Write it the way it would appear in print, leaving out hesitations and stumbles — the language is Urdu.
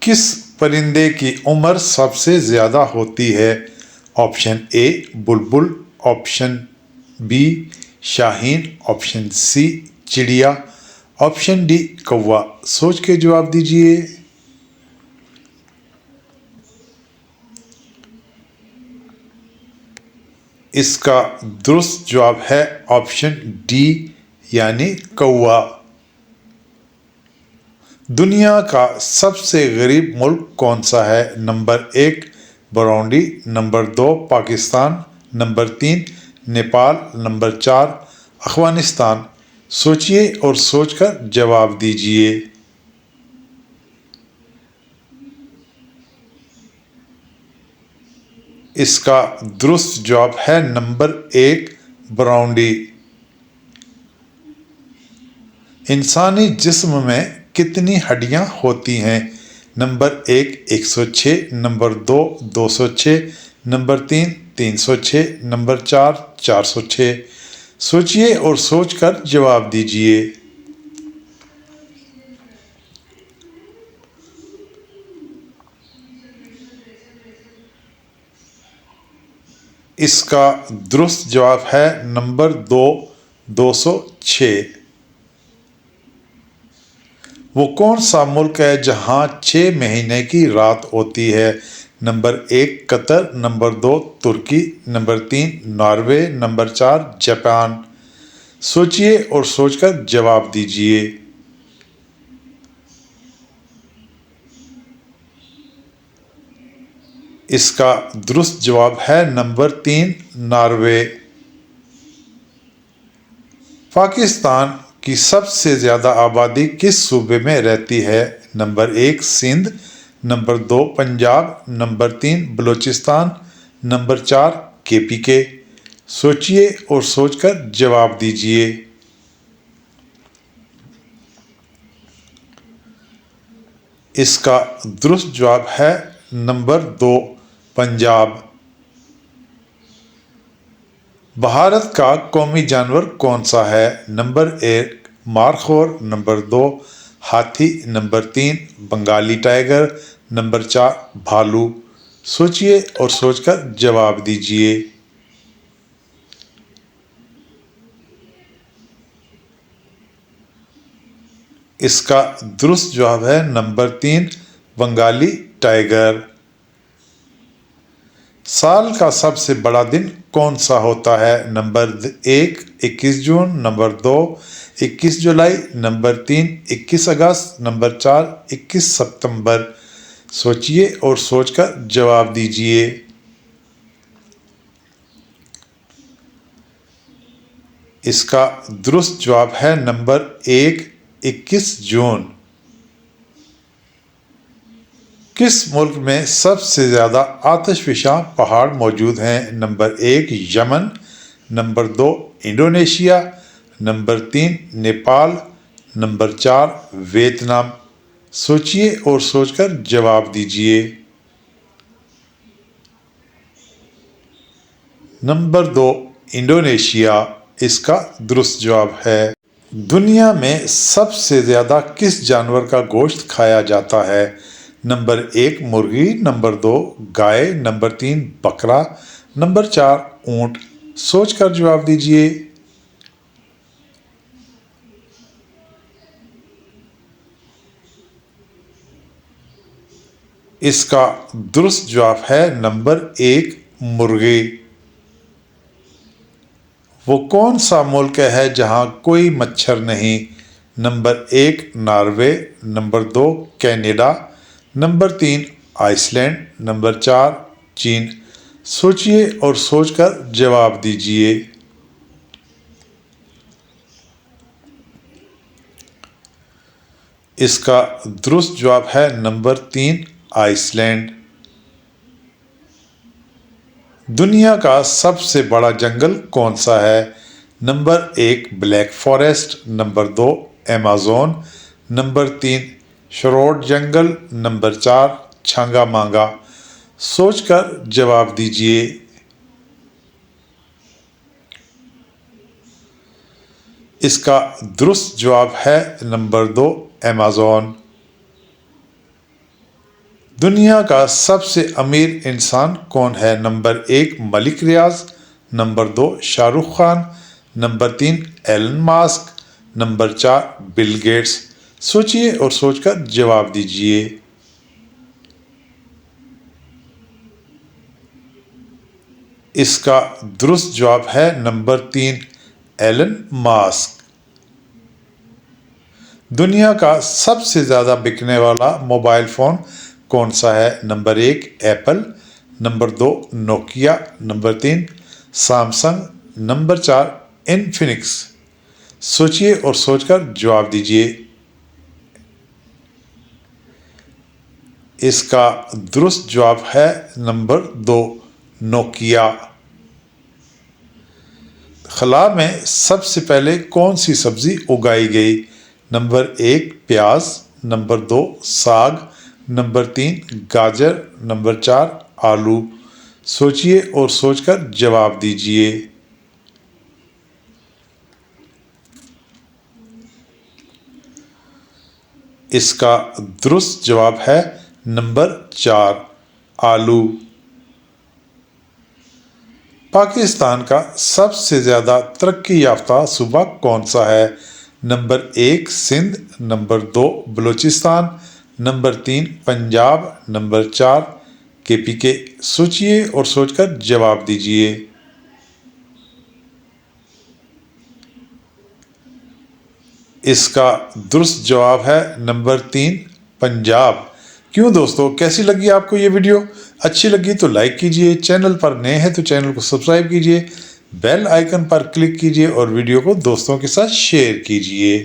کس پرندے کی عمر سب سے زیادہ ہوتی ہے؟ آپشن اے بلبل، آپشن بی شاہین، آپشن سی چڑیا، آپشن ڈی کوا۔ سوچ کے جواب دیجیے۔ اس کا درست جواب ہے آپشن ڈی یعنی کوا۔ دنیا کا سب سے غریب ملک کون سا ہے؟ Number 1 Burundi, number 2 Pakistan, number 3 Nepal, number 4 Afghanistan. سوچئے اور سوچ کر جواب دیجیے۔ اس کا درست جواب ہے نمبر 1 برونڈی۔ انسانی جسم میں کتنی ہڈیاں ہوتی ہیں؟ Number 1 106، number 2 206، number 3 306، number 4 406۔ سوچئے اور سوچ کر جواب دیجیے۔ اس کا درست جواب ہے نمبر 2 206۔ وہ کون سا ملک ہے جہاں 6 مہینے کی رات ہوتی ہے؟ نمبر 1 قطر، نمبر 2 ترکی، نمبر 3 ناروے، نمبر 4 جاپان۔ سوچئے اور سوچ کر جواب دیجیے۔ اس کا درست جواب ہے نمبر 3 ناروے۔ پاکستان کی سب سے زیادہ آبادی کس صوبے میں رہتی ہے؟ Number 1 Sindh, number 2 Punjab, number 3 Balochistan, number 4 KPK۔ سوچئے اور سوچ کر جواب دیجیے۔ اس کا درست جواب ہے نمبر 2 پنجاب۔ بھارت کا قومی جانور کون سا ہے؟ نمبر 1 مارخور، نمبر 2 ہاتھی، نمبر 3 بنگالی ٹائیگر، نمبر 4 بھالو۔ سوچئے اور سوچ کر جواب دیجیے۔ اس کا درست جواب ہے نمبر 3 بنگالی ٹائیگر۔ سال کا سب سے بڑا دن کون سا ہوتا ہے؟ نمبر 1 21 جون، نمبر 2 21 جولائی، نمبر 3 21 اگست، نمبر 4 21 ستمبر۔ سوچئے اور سوچ کر جواب دیجیے۔ اس کا درست جواب ہے نمبر 1 21 جون۔ کس ملک میں سب سے زیادہ آتش فشاں پہاڑ موجود ہیں؟ Number 1 Yemen, number 2 Indonesia, number 3 Nepal, number 4 Vietnam. سوچئے اور سوچ کر جواب دیجیے۔ نمبر 2 انڈونیشیا اس کا درست جواب ہے۔ دنیا میں سب سے زیادہ کس جانور کا گوشت کھایا جاتا ہے؟ نمبر 1 مرغی، نمبر 2 گائے، نمبر 3 بکرا، نمبر 4 اونٹ۔ سوچ کر جواب دیجیے۔ اس کا درست جواب ہے نمبر 1 مرغی۔ وہ کون سا ملک ہے جہاں کوئی مچھر نہیں؟ Number 1 Norway, number 2 Canada, number 3 Iceland, number 4 چین۔ سوچئے اور سوچ کر جواب دیجیے۔ اس کا درست جواب ہے نمبر 3 آئس لینڈ۔ دنیا کا سب سے بڑا جنگل کون سا ہے؟ Number 1 black forest, number 2 Amazon, number 3 شروڈ جنگل، نمبر 4 چھانگا مانگا۔ سوچ کر جواب دیجیے۔ اس کا درست جواب ہے نمبر 2 ایمیزون۔ دنیا کا سب سے امیر انسان کون ہے؟ نمبر 1 ملک ریاض، number 2 Shah Rukh Khan, number 3 Elon Musk, number 4 Bill Gates. سوچئے اور سوچ کر جواب دیجئے۔ اس کا درست جواب ہے نمبر 3 ایلن ماسک۔ دنیا کا سب سے زیادہ بکنے والا موبائل فون کون سا ہے؟ Number 1 Apple, number 2 Nokia, number 3 Samsung, number 4 Infinix. سوچئے اور سوچ کر جواب دیجئے۔ اس کا درست جواب ہے نمبر 2 نوکیا۔ خلا میں سب سے پہلے کون سی سبزی اگائی گئی؟ نمبر 1 پیاز، نمبر 2 ساگ، نمبر 3 گاجر، نمبر 4 آلو۔ سوچئے اور سوچ کر جواب دیجئے۔ اس کا درست جواب ہے نمبر 4 آلو۔ پاکستان کا سب سے زیادہ ترقی یافتہ صوبہ کون سا ہے؟ Number 1 Sindh, number 2 Balochistan, number 3 Punjab, number 4 KPK۔ سوچئے اور سوچ کر جواب دیجئے۔ اس کا درست جواب ہے نمبر 3 پنجاب۔ کیوں دوستو، کیسی لگی آپ کو یہ ویڈیو؟ اچھی لگی تو لائک کیجئے، چینل پر نئے ہیں تو چینل کو سبسکرائب کیجئے، بیل آئیکن پر کلک کیجئے اور ویڈیو کو دوستوں کے ساتھ شیئر کیجئے۔